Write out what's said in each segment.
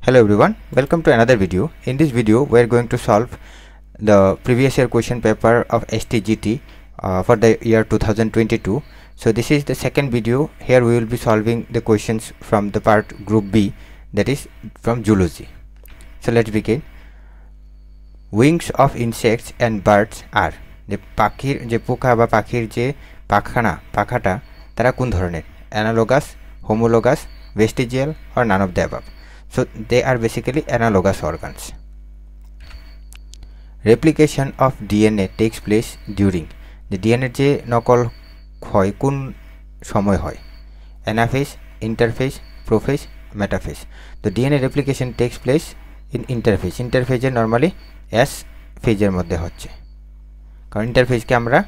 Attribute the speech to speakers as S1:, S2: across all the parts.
S1: Hello everyone, welcome to another video. In this video, we are going to solve the previous year question paper of STGT for the year 2022. So this is the second video. Here we will be solving the questions from the part group B, that is from zoology. So let's begin. Wings of insects and birds are the পাখির যে পোকা বা পাখির যে পাখাটা তারা কোন ধরনের? Analogous, homologous, vestigial or none of the above. So they are basically analogous organs. Replication of DNA takes place during the DNA যে নকল হয় কোন সময় হয়? Anaphase, interphase, prophase, metaphase. The DNA replication takes place in interphase. Interphase normally S phase এর মধ্যে হচ্ছে, কারণ interphase কে আমরা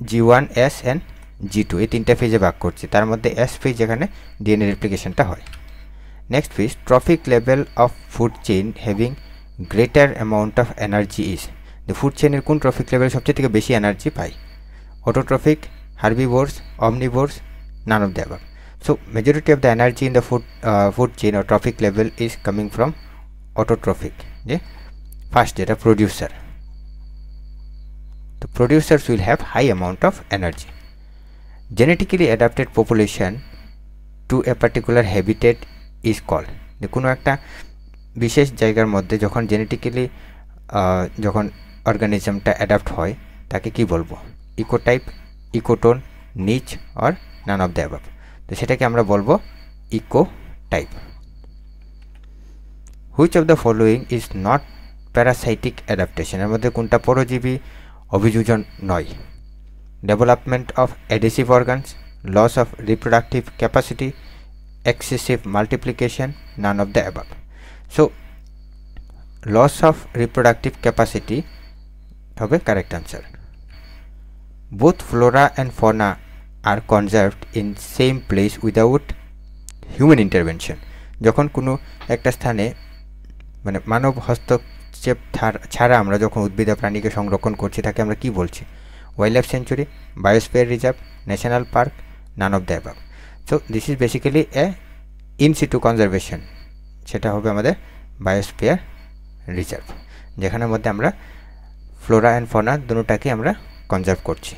S1: G1, S and G2 এই তিনটা ফেজে ভাগ করছি, তার মধ্যে S phase যেখানে DNA replicationটা হয়. Next phase, trophic level of food chain having greater amount of energy is the food chain এর কোন trophic level সবচেয়ে থেকে বেশি এনার্জি পায়? Autotrophic, herbivores, omnivores, none of the above. So majority of the energy in the food chain or trophic level is coming from autotrophic. যে first যেটা producer. The producers will have high amount of energy. Genetically adapted population to a particular habitat is called the কোনো একটা বিশেষ জায়গার মধ্যে যখন genetically যখন অর্গানিজমটা adapt হয় তাকে কি বলবো? Ecotype, ecotone, niche or none of the above. তো সেটাকে আমরা বলবো ecotype. Which of the following is not parasitic adaptation? এর মধ্যে কোনটা পরজীবী অভিযোজন নয়? Development of adhesive organs, loss of reproductive capacity, excessive multiplication, none of the above. So loss of reproductive capacity hobe correct answer. Both flora and fauna are conserved in same place without human intervention. যখন কোনো একটা স্থানে মানে মানব হস্তক্ষেপ ছাড়া আমরা যখন উদ্ভিদ প্রাণীকে সংরক্ষণ করছি তাকে আমরা কি বলছি? Wild life century, biosphere reserve, national park, none of the above. So this is basically a in situ conservation, সেটা হবে আমাদের বায়োস্ফিয়ার রিজার্ভ, যেখানের মধ্যে আমরা ফ্লোরা অ্যান্ড ফনা দুটোটাকে আমরা কনজার্ভ করছি।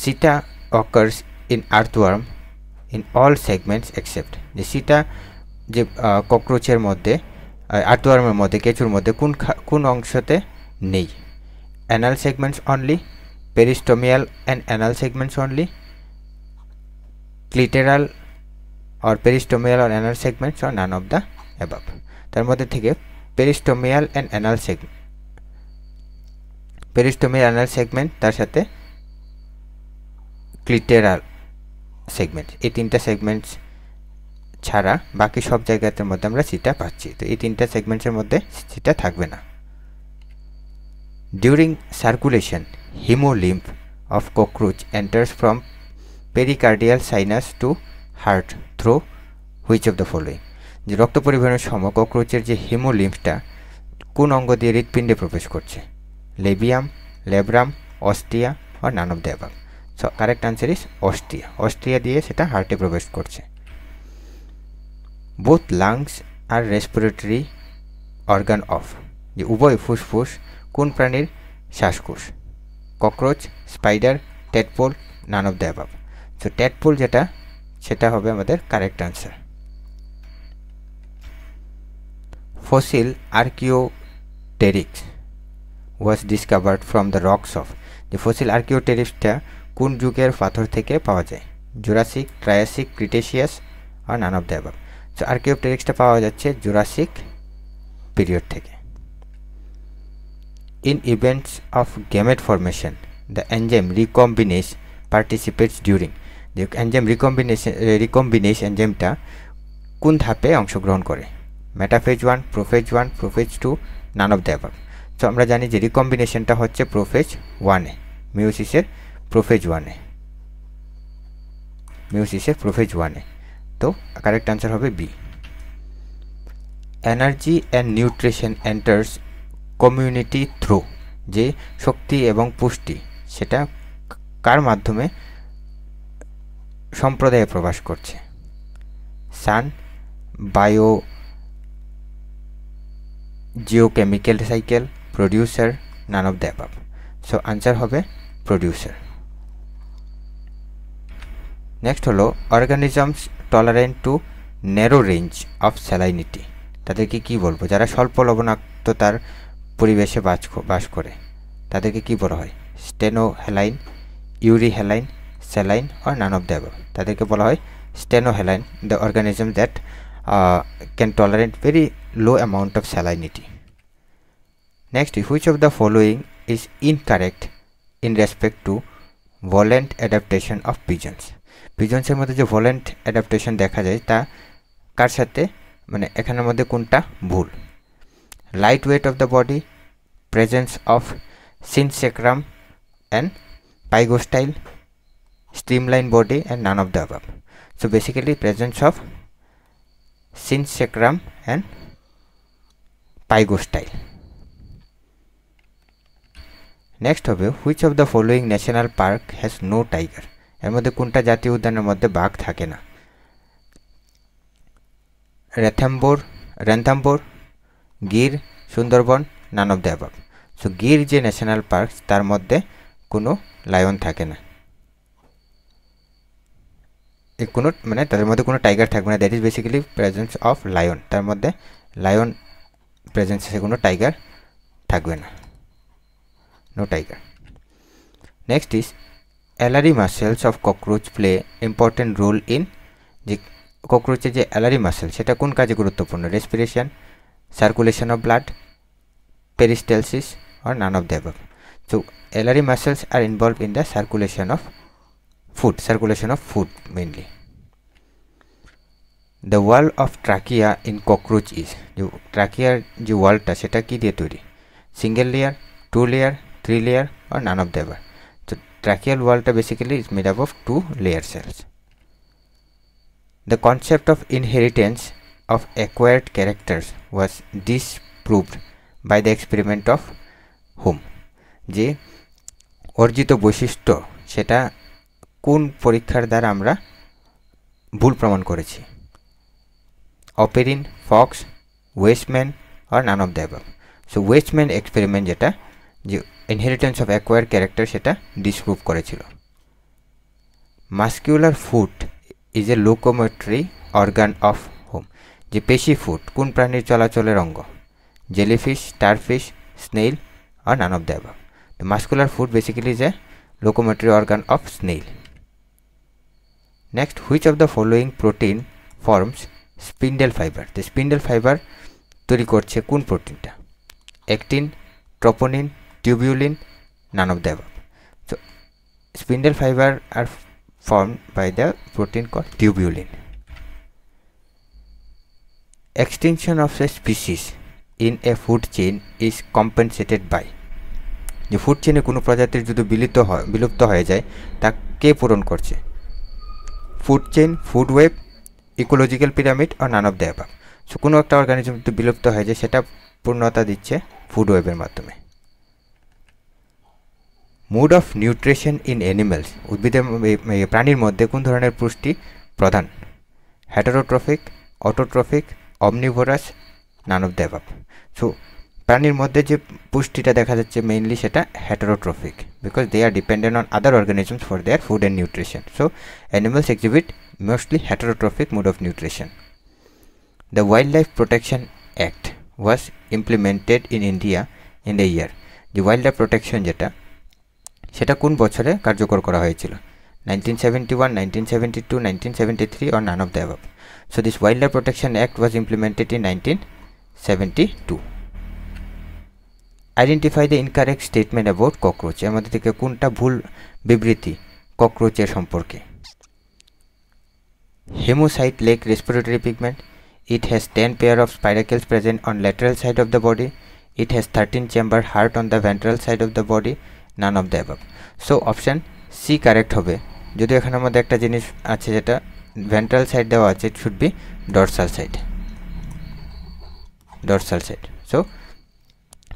S1: Seta occurs in earthworm in all segments except যে seta যে ককরোচের মধ্যে আর্থওয়ার্মের মধ্যে কেঁচুর মধ্যে কোন অংশতে নেই? Anal segments only, peristomial and anal segments only, clitoral or peristomial or anal segments or none of the above. তার মধ্যে থেকে peristomial and anal segment, peristomial anal segment তার সাথে clitoral segment, এই তিনটা সেগমেন্টস ছাড়া বাকি সব জায়গাতে মধ্যে আমরা সিটা পাচ্ছি। তো এই তিনটা সেগমেন্টসের মধ্যে সিটা থাকবে না। During circulation, hemolymph of cockroach enters from pericardial sinus to heart through which of the following? যে রক্ত পরিবহনের সময় ককরোচের যে হিমোলিম্ফটা কোন অঙ্গ দিয়ে হৃৎপিণ্ডে প্রবেশ করছে? Labium, labrum, ostia or none of the above. So correct answer is ostia. Ostia দিয়ে সেটা হার্টে প্রবেশ করছে। Both lungs are respiratory organ of যে উভয় ফুসফুস কোন প্রাণীর শ্বাসকোষ? Cockroach, spider, tadpole, none of the above. So tadpole যেটা সেটা হবে আমাদের correct answer. Fossil archaeopteryx was discovered from the rocks of যে ফসিল আর্কিওটেরিক্সটা কোন যুগের পাথর থেকে পাওয়া যায়? জুরাসিক, ট্রায়াসিক, ক্রিটেশিয়াস আর none of the above. So আর্কিওটেরিক্সটা পাওয়া যাচ্ছে জুরাসিক পিরিয়ড থেকে। In events of gamete formation the enzyme recombinase participates during the enzyme recombinase এনজাইমটা কোন ধাপে অংশগ্রহণ করে? Metaphase 1, prophase 1, prophase 2, none of the above. So আমরা জানি যে রিকম্বিনেশনটা হচ্ছে প্রোফেজ 1-এ, মিওসিসের প্রোফেজ 1-এ, মিওসিসের প্রোফেজ 1-এ। তো কারেক্ট আনসার হবে B. Energy and nutrition enters community through যে শক্তি এবং পুষ্টি সেটা কার মাধ্যমে সম্প্রদায়ে প্রবেশ করছে? Sun, bio geochemical cycle, producer, none of the above. So answer হবে প্রডিউসার। নেক্সট হলো organisms tolerant to narrow range of salinity. তাদেরকে কি বলবো? যারা স্বল্প লবণাক্ততার পরিবেশে বাস করে তাদেরকে কি বলা হয়? Stenohaline, euryhaline, saline or none of the above. তাদেরকে বলা হয় stenohaline, the organism that can tolerate very low amount of salinity. Next, which of the following is incorrect in respect to volant adaptation of pigeons? পিজন্সের মধ্যে যে ভলেন্ট adaptation দেখা যায় তা কার সাথে, মানে এখানের মধ্যে কোনটা ভুল? Light weight of the body, presence of syncytium and pygostyle, streamline body and none of the above. So basically presence of syncytium and pygostyle. Next হবে which of the following national park has no tiger? এর মধ্যে কোনটা জাতীয় উদ্যানের মধ্যে বাঘ থাকে না? রণথম্বোর, গির, সুন্দরবন, নান of the above. So Gir যে ন্যাশনাল পার্ক তার মধ্যে কোনো লায়ন থাকে না, কোনো মানে তাদের মধ্যে কোনো টাইগার থাকবে না। That is basically presence of lion, তার মধ্যে লায়ন প্রেজেন্স আছে, কোনো টাইগার থাকবে না, no tiger. Next is alary muscles of cockroach play important role in, যে ককরোচের যে অ্যালারি মাসেল সেটা কোন কাজে গুরুত্বপূর্ণ? Respiration, circulation of blood, peristalsis or none of the above. So alary muscles are involved in the circulation of food mainly. The wall of trachea in cockroach is, जो trachea जो wall टा सेटा की दिए तोरी? Single layer, 2 layer, 3 layer or none of the above. So tracheal wall टा basically is made up of 2 layer cells. The concept of inheritance of acquired characters was disproved by the experiment of whom? যে অর্জিত বৈশিষ্ট্য সেটা কোন পরীক্ষার দ্বারা আমরা ভুল প্রমাণ করেছি? অপেরিন, ফক্স, ওয়েস্টম্যান আর none of the above. So Weismann experiment যেটা, যে ইনহেরিটেন্স অফ অ্যাকোয়ার ক্যারেক্টার সেটা ডিসপ্রুভ করেছিল। Muscular foot is a locomotory organ of whom? যে পেশি ফুট কোন প্রাণীর চলাচলের অঙ্গ? Jellyfish, starfish, snail or none of the above. The muscular foot basically is a locomotory organ of snail. Next, which of the following protein forms spindle fiber? The spindle fiber তৈরি করছে কোন প্রোটিনটা? Actin, troponin, tubulin, none of the above. So spindle fiber are formed by the protein called tubulin. Extinction of a species in a food chain is compensated by, যে food চেইনে কোনো প্রজাতির যদি বিলুপ্ত হয়ে যায় তা কে পূরণ করছে? Food chain, food web, ecological pyramid আর none of the above. So কোনো একটা অর্গানিজম যদি বিলুপ্ত হয়ে যায় সেটা পূর্ণতা দিচ্ছে ফুড ওয়েবের মাধ্যমে। Mode of nutrition in animals, উদ্ভিদের প্রাণীর মধ্যে কোন ধরনের পুষ্টি প্রধান? Heterotrophic, autotrophic, omnivorous, none of the above. So প্রাণীর মধ্যে যে পুষ্টিটা দেখা যাচ্ছে মেইনলি সেটা heterotrophic, because they are dependent on other organisms for their food and nutrition. So animals exhibit mostly heterotrophic mode of nutrition. The wildlife protection act was implemented in India in the year, যে wildlife protection যেটা সেটা কোন বছরে কার্যকর করা হয়েছিল? 1971, 1972, 1973 or none of the above. So this Wildlife Protection Act was implemented in 1972. Identify the incorrect statement about cockroach. এর মধ্যে থেকে কোনটা ভুল বিবৃতি ককরোচের সম্পর্কে? Hemocyte lack respiratory pigment. It has 10 pair of spiracles present on lateral side of the body. It has 13 chamber heart on the ventral side of the body. None of the above. So option C correct হবে। যদি এখানের মধ্যে একটা জিনিস আছে যেটা ventral side দেওয়া আছে, it should be dorsal side. So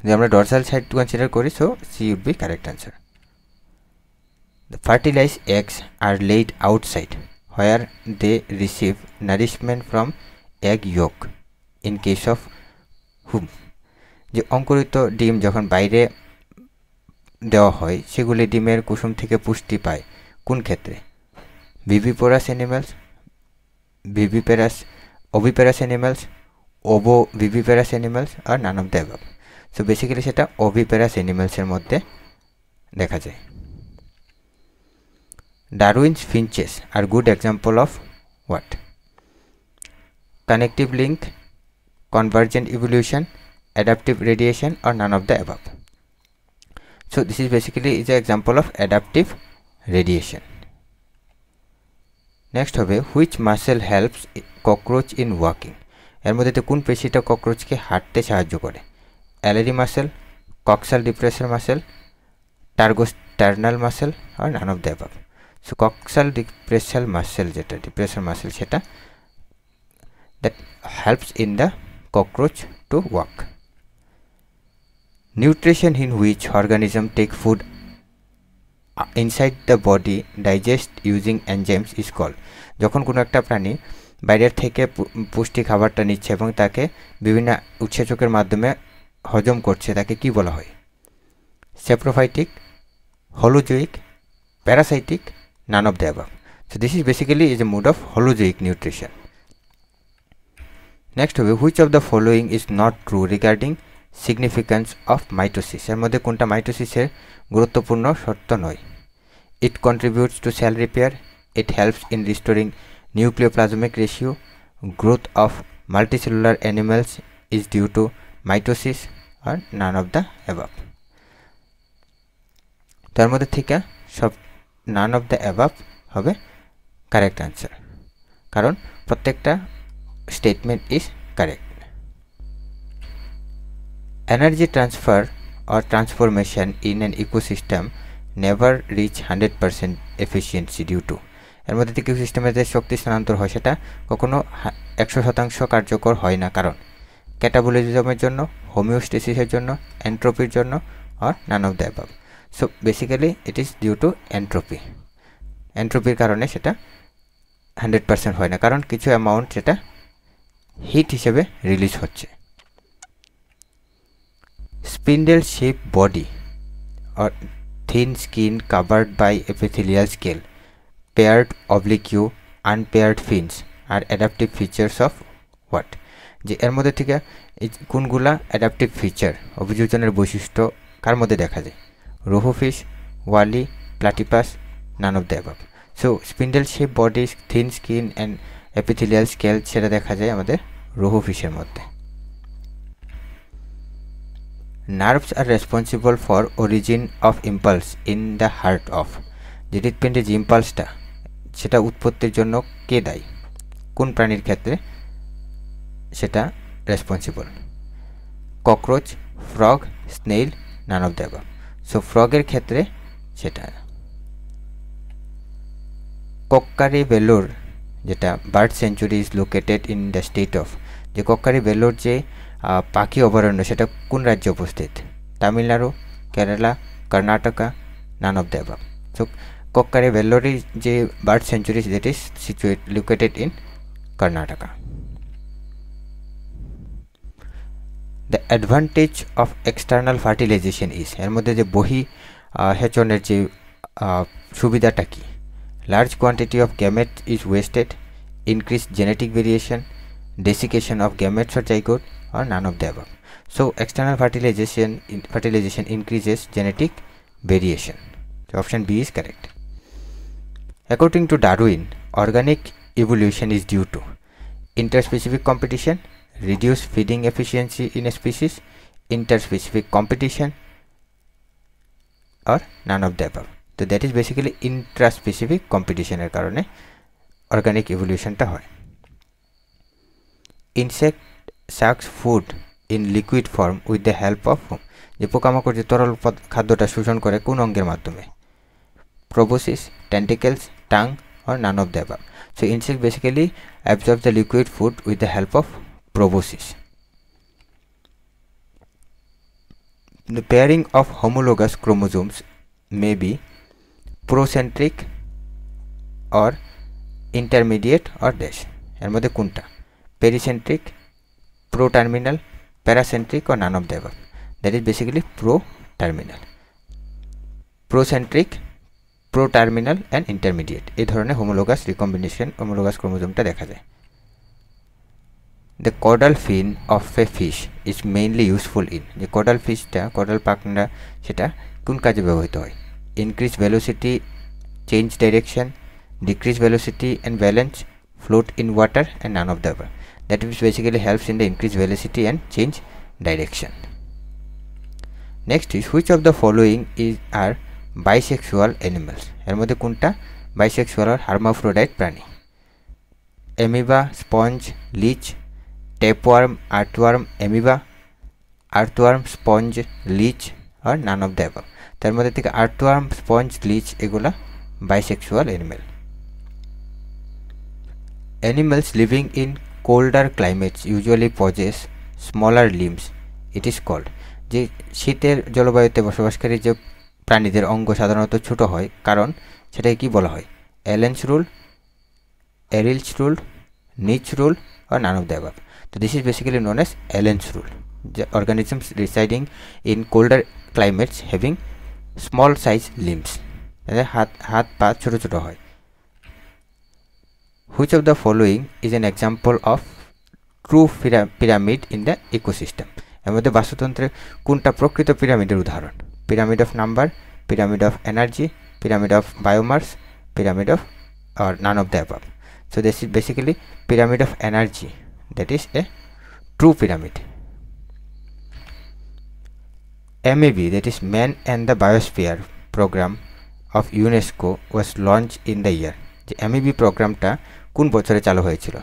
S1: যদি আমরা dorsal side to consider করি, so C would be correct answer. The fertilized eggs are laid outside where they receive nourishment from egg yolk in case of whom? যে অঙ্কুরিত ডিম যখন বাইরে দেওয়া হয় সেগুলি ডিমের কুসুম থেকে পুষ্টি পায় কোন ক্ষেত্রে? viviparous animals, oviparous animals, ovoviviparous animals or none of the above. So basically সেটা oviparous animals এর মধ্যে দেখা যায়। Darwin's finches are good example of what? Connective link, convergent evolution, adaptive radiation or none of the above. So this is basically is an example of adaptive radiation. Next হবে which muscle helps cockroach in walking? এর মধ্যে কোন পেশিটা ককরোচকে হাঁটতে সাহায্য করে? Alary muscle, coxal depressor muscle, targosternal muscle or none of the above. So coxal depressor muscle সেটা that helps in the cockroach to walk. Nutrition in which organism take food inside the body digest using enzymes is called. যখন কোনো একটা প্রাণী বাইরের থেকে পুষ্টি খাবারটা নিচ্ছে এবং তাকে বিভিন্ন উৎসেচকের মাধ্যমে হজম করছে তাকে কি বলা হয়? Saprophytic, holozoic, parasitic, none of the above. So this is basically is a mode of holozoic nutrition. Next হবে which of the following is not true regarding significance of mitosis? এর মধ্যে কোনটা মাইটোসিসের গুরুত্বপূর্ণ শর্ত নয়? It contributes to cell repair, it helps in restoring nucleoplasmic ratio, growth of multicellular animals is due to mitosis or none of the above. তার মধ্যে থেকে সব none of the above হবে correct answer কারণ প্রত্যেকটা statement is correct. Energy transfer or transformation in an ecosystem never reach 100% efficiency due to. এর মধ্যে থেকে সিস্টেমের যে শক্তি স্থানান্তর হয় সেটা কখনো 100% কার্যকর হয় না কারণ ক্যাটাবলিজমের জন্য, হোমিওস্টেসিসের জন্য, এন্ট্রপির জন্য or none of the above. So basically it is due to entropy. এন্ট্রপির কারণে সেটা 100% হয় না কারণ কিছু অ্যামাউন্ট সেটা হিট হিসেবে রিলিজ হচ্ছে। Spindle shaped body or thin skin covered by epithelial scale, paired oblique, unpaired fins are adaptive features of what? যে এর মধ্যে থেকে কোনগুলা অ্যাডাপটিভ ফিচার অভিযোজনের বৈশিষ্ট্য কার মধ্যে দেখা যায়? রোহুফিশ, ওয়ালি, platypus, none of the above. So spindle shape body, thin skin and epithelial scale সেটা দেখা যায় আমাদের রোহুফিশের মধ্যে। Nerves are responsible for origin of impulse in the heart of. যে হৃৎপিণ্ডের যে ইম্পালসটা সেটা উৎপত্তির জন্য কে দায়ী? কোন প্রাণীর ক্ষেত্রে সেটা responsible? Cockroach, frog, snail, none of the above. So ফ্রগের ক্ষেত্রে সেটা। কক্কারি ভেলোর যেটা bird sanctuary is located in the state of. যে কক্কারি ভেলোর যে পাখি অভয়ারণ্য সেটা কোন রাজ্যে উপস্থিত? Tamil Nadu, Kerala, Karnataka, none of the above. So Kokkare Bellur যে bird sanctuary that is located in Karnataka. The advantage of external fertilization is. এর মধ্যে যে বহি হেচনের যে সুবিধাটা কি? Large quantity of gamete is wasted, increase genetic variation, desiccation of gametes or zygote or none of the above. So external fertilization increases genetic variation. So option B is correct. According to Darwin, organic evolution is due to interspecific competition, reduced feeding efficiency in a species, interspecific competition or none of the above. So that is basically intraspecific competition এর কারণে organic evolution টা হয়। Insect sucks food in liquid form with the help of whom? যে পোকামাকড় যে তরল খাদ্যটা শোষণ করে কোন অঙ্গের মাধ্যমে? Proboscis, tentacles, tongue or none of the above. So insect basically absorbs the liquid food with the help of proboscis. The pairing of homologous chromosomes may be procentric or intermediate or dash. এর মধ্যে কোনটা? pericentric, pro-terminal, paracentric, or none of the above. That is basically pro-terminal, procentric, pro-terminal and intermediate. এই ধরনের homologous recombination homologous chromosome দেখা যায়। The caudal fin of a fish is mainly useful in, যে caudal fishটা caudal পাখনা সেটা কোন কাজে ব্যবহৃত হয়? Increase velocity, change direction, decrease velocity and balance, float in water, and none of the above. That is basically helps in the increase velocity and change direction. Next is, which of the following are bisexual animals? এর মধ্যে কোনটা bisexual or hermaphrodite প্রাণী? Amoeba, sponge, leech, tapeworm, earthworm, amoeba, earthworm, sponge, leech, or none of the above. তার মধ্যে থেকে earthworm, sponge, leech এগুলা bisexual animal. Animals living in colder climates usually possess smaller limbs. It is called, যে শীতের জলবায়ুতে বসবাসকারী যে প্রাণীদের অঙ্গ সাধারণত ছোট হয়, কারণ সেটাকে কি বলা হয়? অ্যালেন্স রুল, এরিলস রুল, নিচ rule, or none of the above. So this is basically known as Allen's rule. The organisms residing in colder climates having small size limbs. হাত পা ছোট ছোট হয়। Which of the following is an example of true pyramid in the ecosystem? এর মধ্যে বাস্তুতন্ত্রে কোনটা প্রকৃত পিরামিডের উদাহরণ? Pyramid of number, pyramid of energy, pyramid of biomass, pyramid of or none of the above. So this is basically pyramid of energy. That is a true pyramid. MAB, that is Man and the Biosphere program of UNESCO was launched in the year. যে MAB প্রোগ্রামটা কোন বছরে চালু হয়েছিল?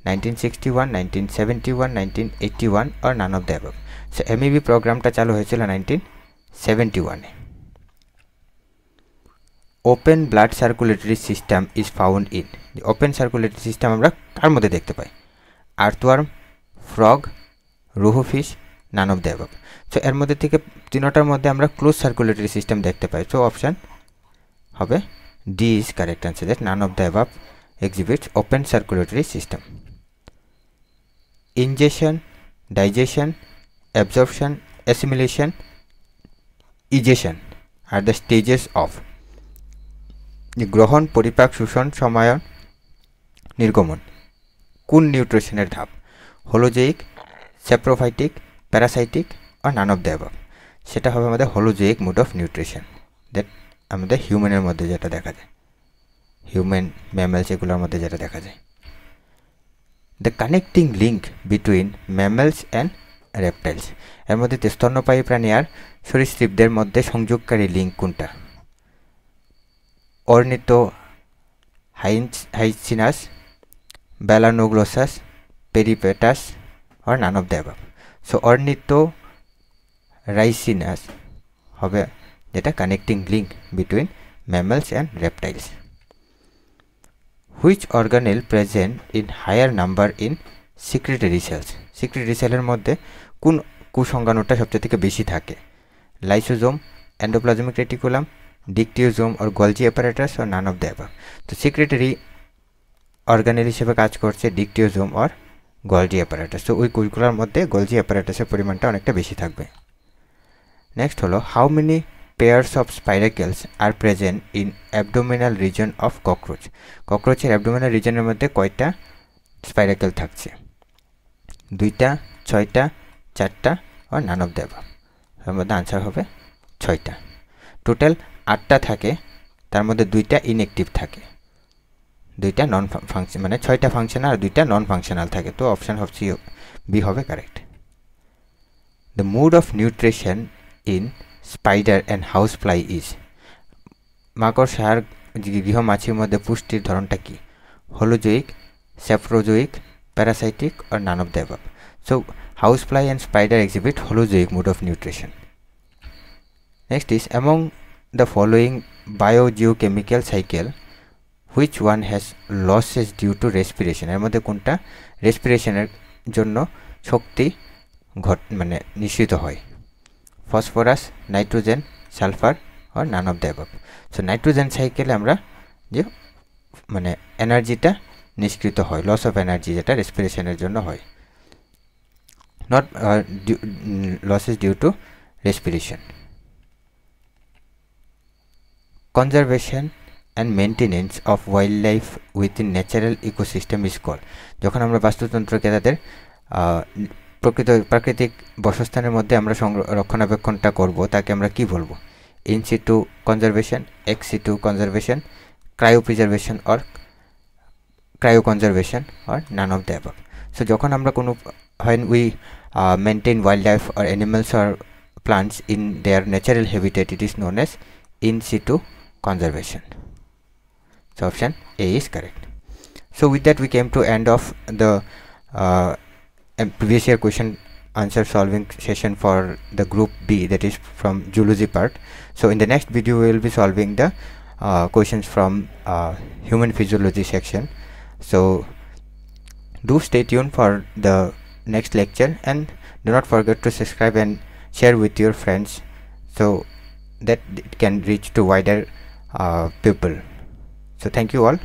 S1: 1961, 1971, 1981 or none of the above. So MAB প্রোগ্রামটা চালু হয়েছিল 1971 এ। Open blood circulatory system is found in, the open circulatory system আমরা কার মধ্যে দেখতে পাই? Earthworm, frog, rohufish, none of the above. So এর মধ্যে থেকে তিনটার মধ্যে আমরা ক্লোজ সার্কুলেটরি সিস্টেম দেখতে পাই। সো অপশন হবে D is correct answer, that none of the above exhibits open circulatory system. Ingestion, digestion, absorption, assimilation, egestion are the stages of, গ্রহণ, পরিপাক, শোষণ, সমায়ন, নির্গমন কোন নিউট্রিশনের ধাপ? হোলোজেইক, স্যাপ্রোফাইটিক, প্যারাসাইটিক আর নান অফ দ্য অ্যাবাভ। সেটা হবে আমাদের holozoic mode of nutrition, that আমাদের হিউম্যানের মধ্যে যেটা দেখা যায়, হিউম্যান, ম্যামেলস এগুলোর মধ্যে যেটা দেখা যায়। The connecting link between mammals and reptiles, এর মধ্যে স্তন্যপায়ী প্রাণী আর সরীসৃপদের মধ্যে সংযোগকারী লিঙ্ক কোনটা? Ornithorhynchus, balanoglossus, peripatus or none of the above. So ornithorhynchus হবে যেটা connecting link between mammals and reptiles. Which organelle present in higher number in secretory cells, secretory সেলের মধ্যে কোন কুসংজ্ঞানুটা সবচেয়ে থেকে বেশি থাকে? Lysosome, endoplasmic reticulum, dictyosome or Golgi apparatus or none of the above. তো সিক্রেটারি অর্গানেল হিসেবে কাজ করছে ডিকটিওজোম or গোলজি অ্যাপারেটাস। তো ওই কোষগুলোর মধ্যে গোলজি অ্যাপারেটাসের পরিমাণটা অনেকটা বেশি থাকবে। নেক্সট হলো how many pairs of spiracles are present in abdominal region of cockroach, ককরোচের অ্যাবডোমিনাল রিজনের মধ্যে কয়টা স্পাইরাকেল থাকছে? 2টা, 6টা, 4টা আর নান অফ দ্য অ্যাবাভ। এর মধ্যে আনসার হবে 6টা। টোটাল 8টা থাকে, তার মধ্যে 2টা ইনঅ্যাক্টিভ থাকে, 2টা নন ফাংশন, মানে 6টা ফাংশনাল আর 2টা নন ফাংশনাল থাকে। তো অপশন হচ্ছে বি হবে correct. The mode of nutrition in spider and house fly is, মাকড়সা আর গৃহমাছির মধ্যে পুষ্টির ধরনটা কি? হোলোজোইক, স্যাপ্রোজোইক, প্যারাসাইটিক আর none of the above. So house fly and spider exhibit holozoic mode of nutrition. Next is among the following biogeochemical cycle which one has losses due to respiration, এর মধ্যে কোনটা রেসপিরেশনের জন্য শক্তি মানে নিঃসৃত হয়? ফসফরাস, নাইট্রোজেন, সালফার আর none of the above. So nitrogen সাইকেলে আমরা যে মানে এনার্জিটা নিষ্কৃত হয়, লস অফ এনার্জি যেটা রেসপিরেশনের জন্য হয়, not losses due to respiration. Conservation and maintenance of wild life within natural ecosystem is called. যখন আমরা বাস্তুতন্ত্রকে তাদের প্রাকৃতিক বাসস্থানের মধ্যে আমরা রক্ষণাবেক্ষণটা করব, তাকে আমরা কি বলবো? In situ conservation, ex situ conservation, cryo preservation or cryo conservation or none of the above. So যখন আমরা কোনো when we maintain wildlife or animals or plants in their natural habitat, it is known as in situ conservation. So option A is correct. So with that we came to end of the previous year question answer solving session for the group B, that is from zoology part. So in the next video we will be solving the questions from human physiology section. So do stay tuned for the next lecture, and do not forget to subscribe and share with your friends so that it can reach to wider people. So thank you all.